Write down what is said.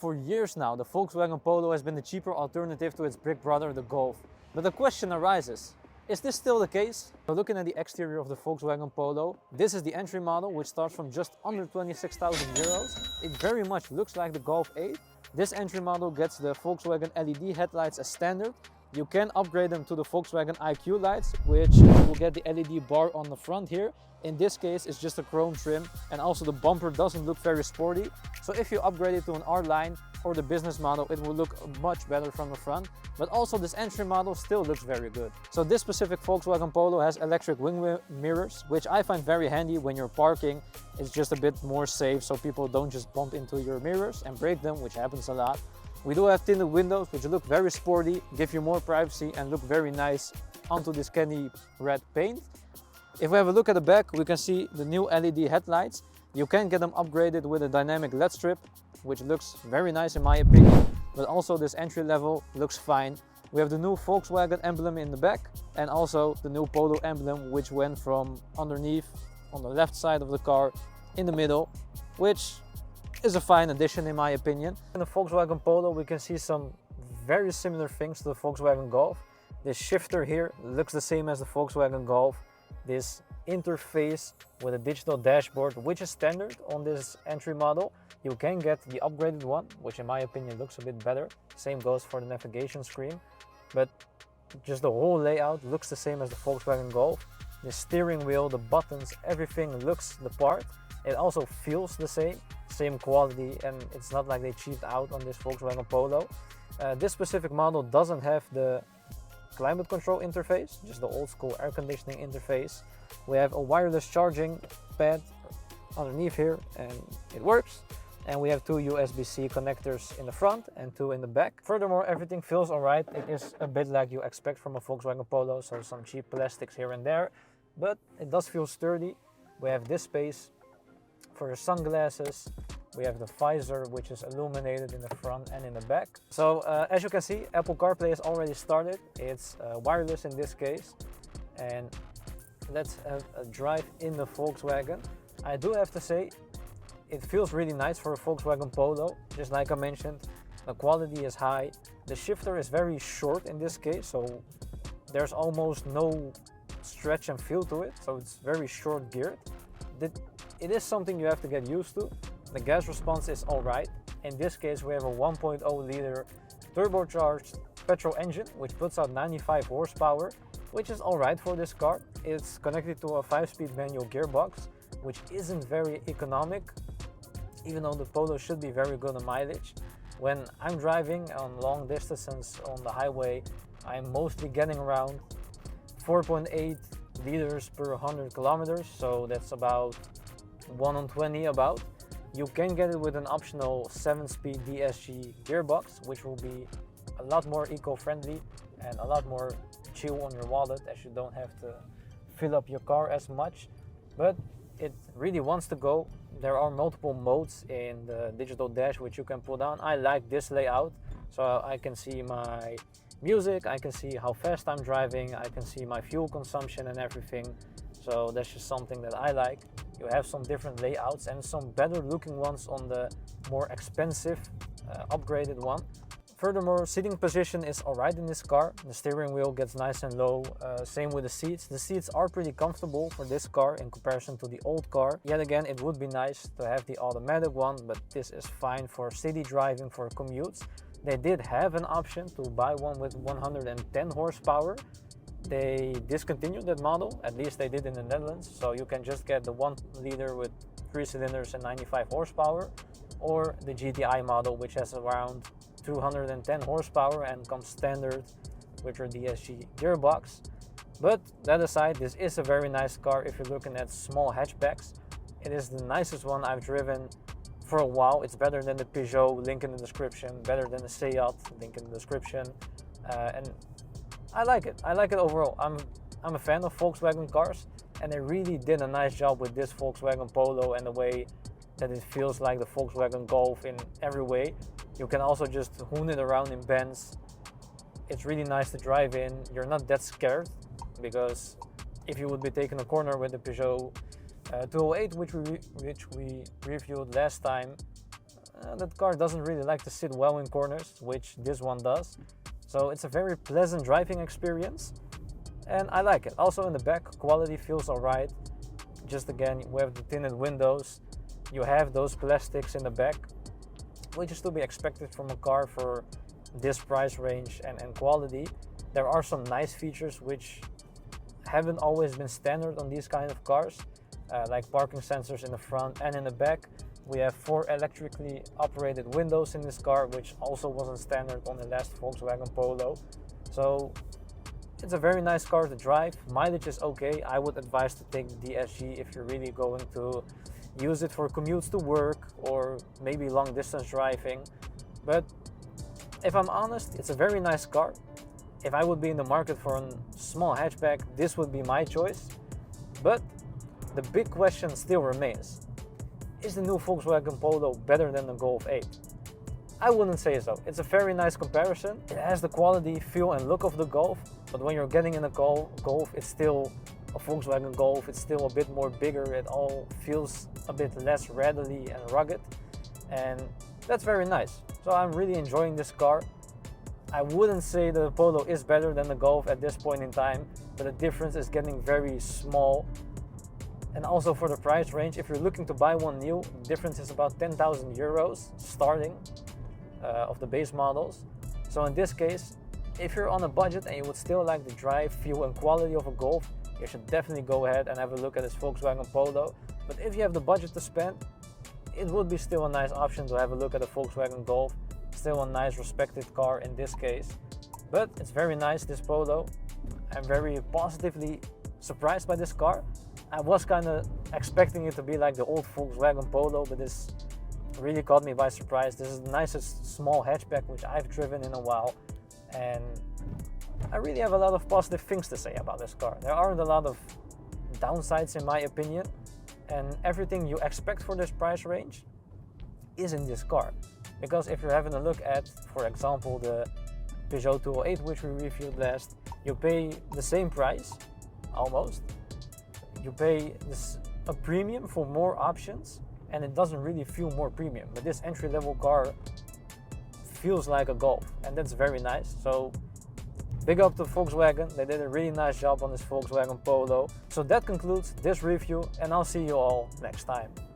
For years now, the Volkswagen Polo has been the cheaper alternative to its big brother, the Golf. But the question arises, is this still the case? So looking at the exterior of the Volkswagen Polo, this is the entry model, which starts from just under 26,000 euros. It very much looks like the Golf 8. This entry model gets the Volkswagen LED headlights as standard. You can upgrade them to the Volkswagen IQ lights, which will get the LED bar on the front here. In this case, it's just a chrome trim, and also the bumper doesn't look very sporty. So if you upgrade it to an R-Line or the business model, it will look much better from the front. But also this entry model still looks very good. So this specific Volkswagen Polo has electric wing mirrors, which I find very handy when you're parking. It's just a bit more safe so people don't just bump into your mirrors and break them, which happens a lot. We do have tinted windows, which look very sporty, give you more privacy and look very nice onto this candy red paint. If we have a look at the back, we can see the new LED headlights. You can get them upgraded with a dynamic LED strip, which looks very nice in my opinion, but also this entry level looks fine. We have the new Volkswagen emblem in the back and also the new Polo emblem, which went from underneath on the left side of the car in the middle, which is a fine addition in my opinion. In the Volkswagen Polo we can see some very similar things to the Volkswagen Golf. This shifter here looks the same as the Volkswagen Golf. This interface with a digital dashboard, which is standard on this entry model. You can get the upgraded one, which in my opinion looks a bit better. Same goes for the navigation screen, but just the whole layout looks the same as the Volkswagen Golf. The steering wheel, the buttons, everything looks the part. It also feels the same quality, and it's not like they cheaped out on this Volkswagen Polo. This specific model doesn't have the climate control interface, just the old school air conditioning interface. We have a wireless charging pad underneath here and it works. And we have two USB-C connectors in the front and two in the back. Furthermore, everything feels alright. It is a bit like you expect from a Volkswagen Polo, so some cheap plastics here and there, but it does feel sturdy. We have this space for your sunglasses. We have the visor, which is illuminated in the front and in the back. So as you can see, Apple CarPlay has already started. It's wireless in this case. And let's have a drive in the Volkswagen. I do have to say, it feels really nice for a Volkswagen Polo. Just like I mentioned, the quality is high. The shifter is very short in this case, so there's almost no stretch and feel to it. So it's very short geared. It is something you have to get used to. The gas response is alright. In this case we have a 1.0 liter turbocharged petrol engine, which puts out 95 horsepower, which is alright for this car. It's connected to a 5-speed manual gearbox, which isn't very economic, even though the Polo should be very good on mileage. When I'm driving on long distances on the highway, I'm mostly getting around 4.8 liters per 100 kilometers, so that's about 1 on 20 about. You can get it with an optional 7-speed DSG gearbox, which will be a lot more eco-friendly and a lot more chill on your wallet, as you don't have to fill up your car as much. But it really wants to go. There are multiple modes in the digital dash which you can put on. I like this layout, so I can see my music, I can see how fast I'm driving, I can see my fuel consumption and everything. So that's just something that I like. You have some different layouts and some better looking ones on the more expensive upgraded one. Furthermore, seating position is alright in this car. The steering wheel gets nice and low, same with the seats. The seats are pretty comfortable for this car in comparison to the old car. Yet again, it would be nice to have the automatic one, but this is fine for city driving, for commutes. They did have an option to buy one with 110 horsepower. They discontinued that model, at least they did in the Netherlands, so you can just get the 1 liter with 3 cylinders and 95 horsepower, or the GTI model, which has around 210 horsepower and comes standard with your DSG gearbox. But that aside, this is a very nice car if you're looking at small hatchbacks. It is the nicest one I've driven for a while. It's better than the Peugeot, link in the description, better than the Seat, link in the description, and I like it. I like it overall. I'm a fan of Volkswagen cars, and they really did a nice job with this Volkswagen Polo and the way that it feels like the Volkswagen Golf in every way. You can also just hoon it around in bends. It's really nice to drive in. You're not that scared, because if you would be taking a corner with the Peugeot 208, which we reviewed last time, that car doesn't really like to sit well in corners, which this one does. So it's a very pleasant driving experience, and I like it. Also in the back, quality feels alright. Just again, we have the tinted windows, you have those plastics in the back, which is to be expected from a car for this price range and quality. There are some nice features which haven't always been standard on these kind of cars, like parking sensors in the front and in the back. We have 4 electrically operated windows in this car, which also wasn't standard on the last Volkswagen Polo. So it's a very nice car to drive. Mileage is okay. I would advise to take the SG if you're really going to use it for commutes to work or maybe long distance driving. But if I'm honest, it's a very nice car. If I would be in the market for a small hatchback, this would be my choice. But the big question still remains. Is the new Volkswagen Polo better than the Golf 8? I wouldn't say so. It's a very nice comparison. It has the quality, feel and look of the Golf, but when you're getting in a Golf, it's still a Volkswagen Golf. It's still a bit more bigger. It all feels a bit less rattly and rugged, and that's very nice. So I'm really enjoying this car. I wouldn't say the Polo is better than the Golf at this point in time, but the difference is getting very small. And also for the price range, if you're looking to buy one new, the difference is about 10,000 euros starting of the base models. So in this case, if you're on a budget and you would still like the drive, feel and quality of a Golf, you should definitely go ahead and have a look at this Volkswagen Polo. But if you have the budget to spend, it would be still a nice option to have a look at a Volkswagen Golf. Still a nice respected car in this case. But it's very nice, this Polo. I'm very positively surprised by this car. I was kind of expecting it to be like the old Volkswagen Polo, but this really caught me by surprise. This is the nicest small hatchback which I've driven in a while, and I really have a lot of positive things to say about this car. There aren't a lot of downsides in my opinion, and everything you expect for this price range is in this car. Because if you're having a look at, for example, the Peugeot 208 which we reviewed last, you pay the same price, almost. You pay a premium for more options, and it doesn't really feel more premium. But this entry-level car feels like a Golf, and that's very nice. So big up to Volkswagen. They did a really nice job on this Volkswagen Polo. So that concludes this review, and I'll see you all next time.